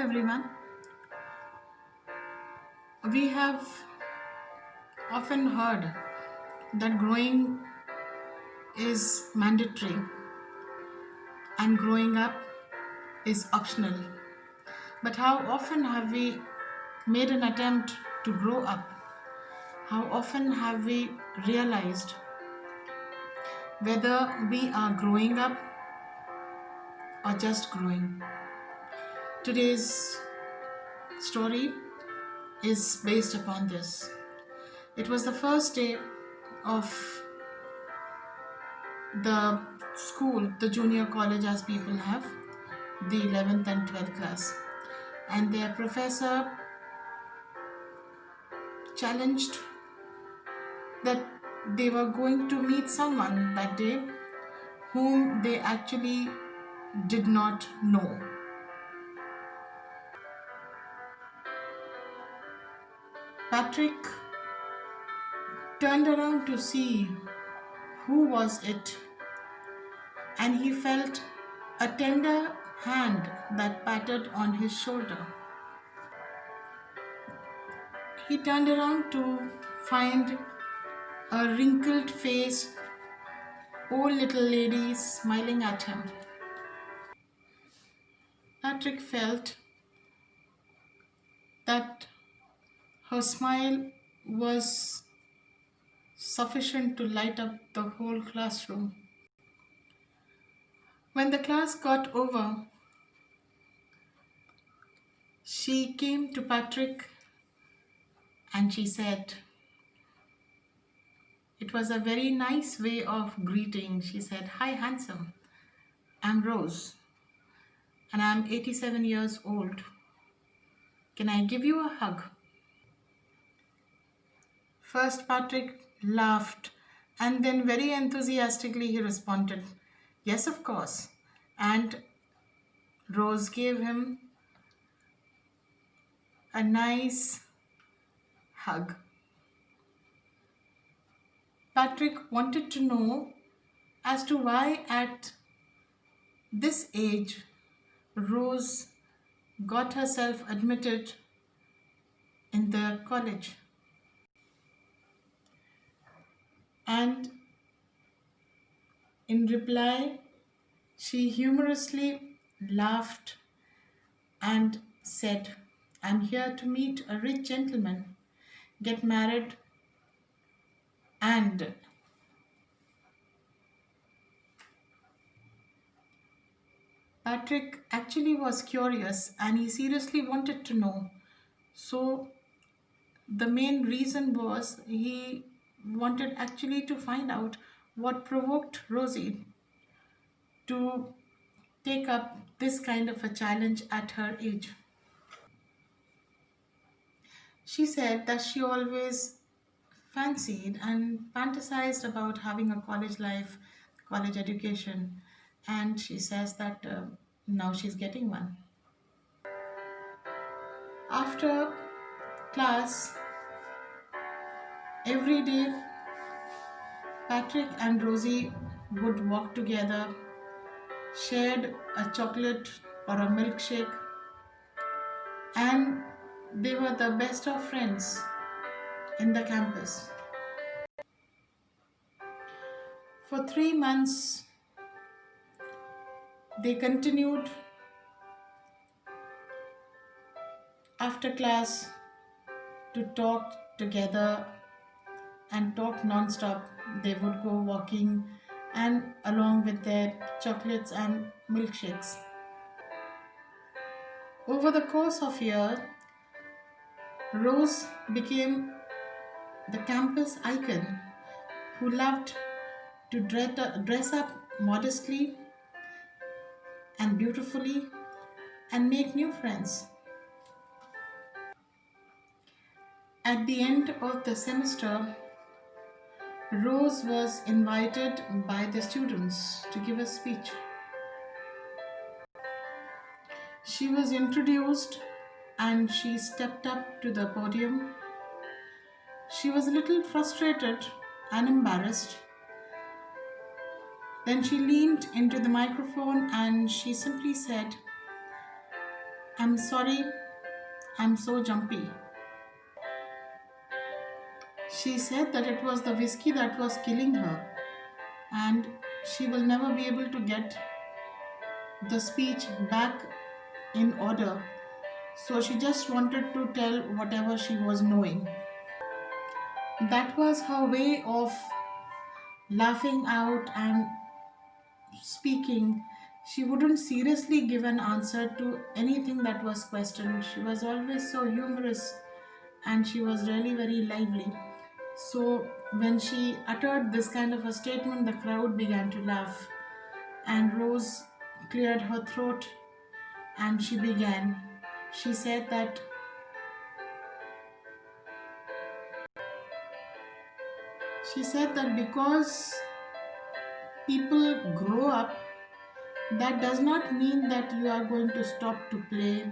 everyone. We have often heard that growing is mandatory and growing up is optional. But how often have we made an attempt to grow up? How often have we realized whether we are growing up or just growing? Today's story is based upon this. It was the first day of the school, the junior college as people have, the 11th and 12th class. And their professor challenged that they were going to meet someone that day whom they actually did not know. Patrick turned around to see who was it, and he felt a tender hand that patted on his shoulder. He turned around to find a wrinkled faced old little lady smiling at him. Patrick felt that her smile was sufficient to light up the whole classroom. When the class got over, she came to Patrick and she said, it was a very nice way of greeting. She said, "Hi, handsome. I'm Rose and I'm 87 years old. Can I give you a hug?" First, Patrick laughed and then very enthusiastically he responded, "Yes, of course." And Rose gave him a nice hug. Patrick wanted to know as to why at this age Rose got herself admitted in the college. And in reply, she humorously laughed and said, "I'm here to meet a rich gentleman, get married, and..." Patrick actually was curious and he seriously wanted to know. So the main reason was he wanted actually to find out what provoked Rosie to take up this kind of a challenge at her age. She said that she always fancied and fantasized about having a college life, college education, and she says that now she's getting one. After class, every day Patrick and Rosie would walk together, shared a chocolate or a milkshake, and they were the best of friends in the campus. For 3 months, they continued after class to talk together and talk non-stop. They would go walking and along with their chocolates and milkshakes. Over the course of a year, Rose became the campus icon who loved to dress up modestly and beautifully and make new friends. At the end of the semester, Rose was invited by the students to give a speech. She was introduced and she stepped up to the podium. She was a little frustrated and embarrassed. Then she leaned into the microphone and she simply said, I'm sorry, I'm so jumpy. She said that it was the whiskey that was killing her, and she will never be able to get the speech back in order. So she just wanted to tell whatever she was knowing. That was her way of laughing out and speaking. She wouldn't seriously give an answer to anything that was questioned. She was always so humorous and she was really very lively. So when she uttered this kind of a statement, the crowd began to laugh, and Rose cleared her throat and she began. She said that because people grow up, that does not mean that you are going to stop to play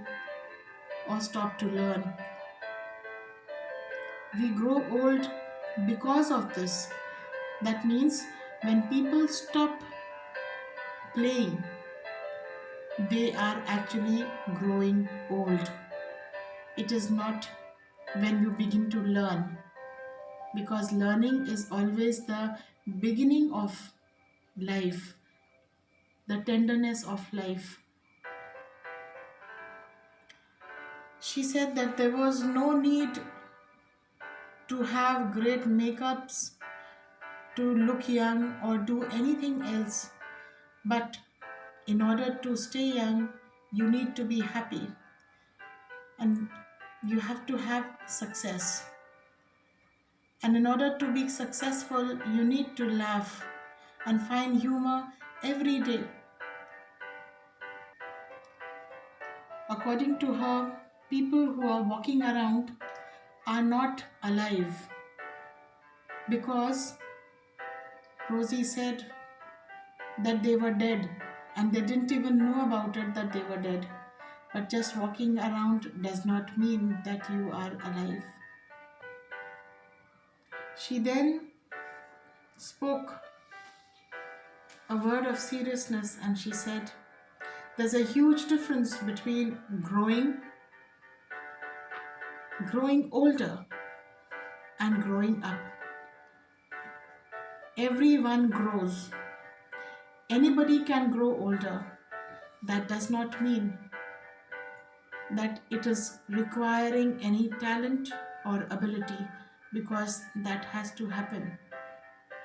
or stop to learn. We grow old because of this. That means when people stop playing, they are actually growing old. It is not when you begin to learn, because learning is always the beginning of life, the tenderness of life. She said that there was no need to have great makeups, to look young, or do anything else. But in order to stay young, you need to be happy and you have to have success. And in order to be successful, you need to laugh and find humor every day. According to her, people who are walking around are not alive, because Rosie said that they were dead and they didn't even know about it that they were dead. But just walking around does not mean that you are alive. She then spoke a word of seriousness and she said, there's a huge difference between growing older and growing up. Everyone grows. Anybody can grow older. That does not mean that it is requiring any talent or ability, because that has to happen.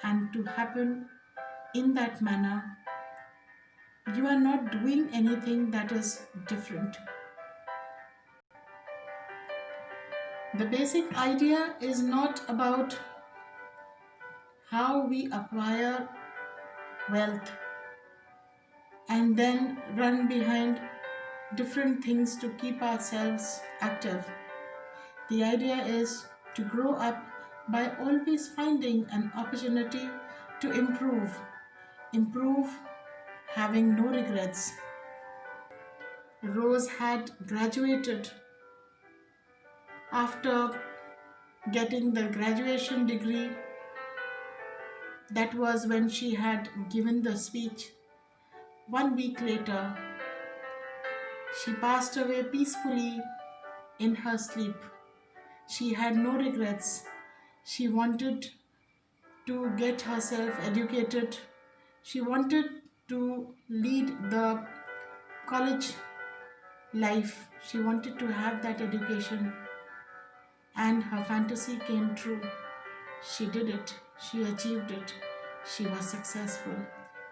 And to happen in that manner, you are not doing anything that is different. The basic idea is not about how we acquire wealth and then run behind different things to keep ourselves active. The idea is to grow up by always finding an opportunity to improve, having no regrets. Rose had graduated. After getting the graduation degree, that was when she had given the speech. 1 week later, she passed away peacefully in her sleep. She had no regrets. She wanted to get herself educated. She wanted to lead the college life. She wanted to have that education. And her fantasy came true. She did it. She achieved it. She was successful.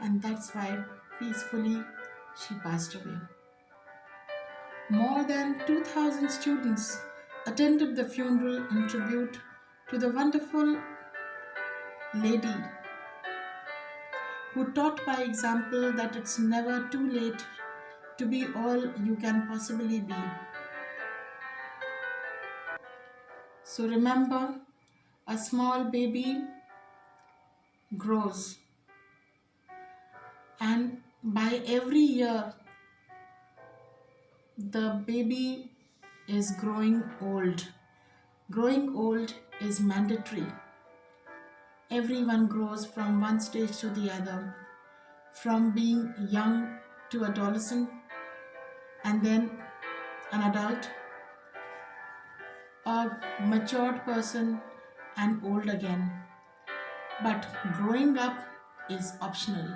And that's why peacefully she passed away. More than 2,000 students attended the funeral in tribute to the wonderful lady who taught by example that it's never too late to be all you can possibly be. So remember, a small baby grows, and by every year the baby is growing old. Growing old is mandatory. Everyone grows from one stage to the other, from being young to adolescent, and then an adult, a matured person, and old again. But growing up is optional,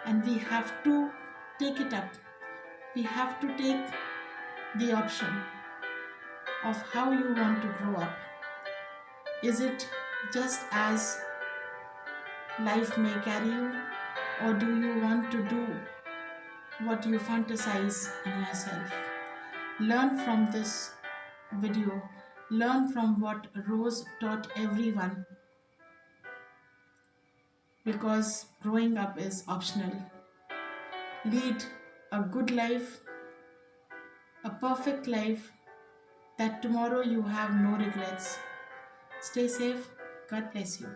and we have to take it up. We have to take the option of how you want to grow up. Is it just as life may carry you, or do you want to do what you fantasize in yourself? Learn from this video, learn from what Rose taught everyone, because growing up is optional. Lead a good life, a perfect life, that tomorrow you have no regrets. Stay safe. God bless you.